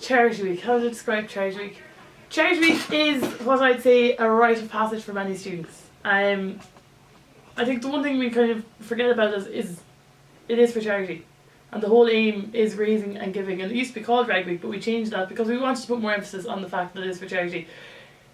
Charity Week. How to describe Charity Week? Charity Week is what I'd say a rite of passage for many students. I think the one thing we kind of forget about is it is for charity. And the whole aim is raising and giving. And it used to be called Rag Week, but we changed that because we wanted to put more emphasis on the fact that it is for charity.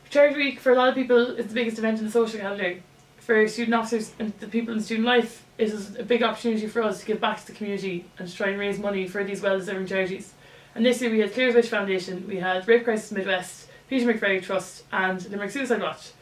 Charity Week, for a lot of people, is the biggest event in the social calendar. For student officers and the people in student life, it is a big opportunity for us to give back to the community and to try and raise money for these well-deserving charities. And this year we had Ciara's Wish Foundation, we had Rape Crisis Midwest, Peter McVerry Trust and Limerick Suicide Watch.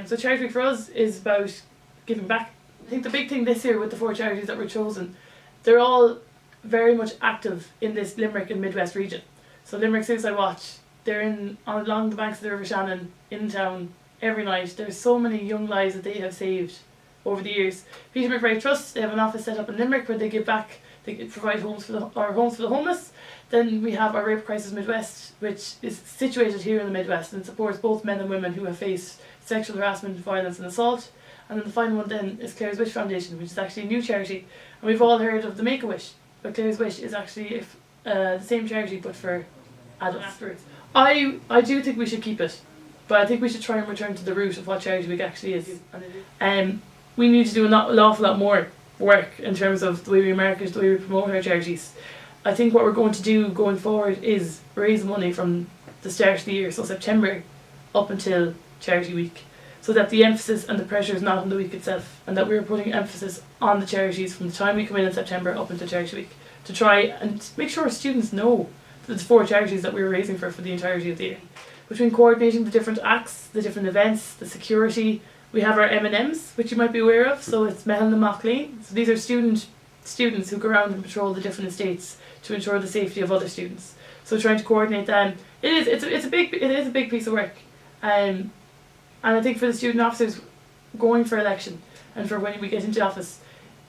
So Charity Week for us is about giving back. I think the big thing this year with the 4 charities that were chosen, they're all very much active in this Limerick and Midwest region. So Limerick Suicide Watch, they're along the banks of the River Shannon, in town, every night. There's so many young lives that they have saved over the years. Peter McVerry Trust, they have an office set up in Limerick where they give back, they provide homes for the homeless. Then we have our Rape Crisis Midwest, which is situated here in the Midwest and supports both men and women who have faced sexual harassment, violence and assault. And then the final one then is Ciara's Wish Foundation, which is actually a new charity. And we've all heard of the Make-A-Wish, but Ciara's Wish is actually the same charity but for adults. I do think we should keep it, but I think we should try and return to the root of what Charity Week actually is. We need to do an awful lot more work in terms of the way we market, the way we promote our charities. I think what we're going to do going forward is raise money from the start of the year, so September, up until Charity Week, so that the emphasis and the pressure is not on the week itself, and that we're putting emphasis on the charities from the time we come in September up until Charity Week, to try and make sure students know that the 4 charities that we're raising for the entirety of the year. Between coordinating the different acts, the different events, the security, we have our M&Ms, which you might be aware of, so it's Mahon and Mauchline. So these are students who go around and patrol the different estates to ensure the safety of other students. So trying to coordinate them, it's a big piece of work. And I think for the student officers going for election and for when we get into office,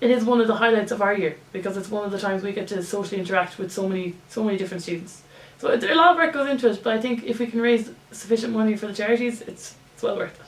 it is one of the highlights of our year because it's one of the times we get to socially interact with so many different students. So a lot of work goes into it, but I think if we can raise sufficient money for the charities, it's well worth it.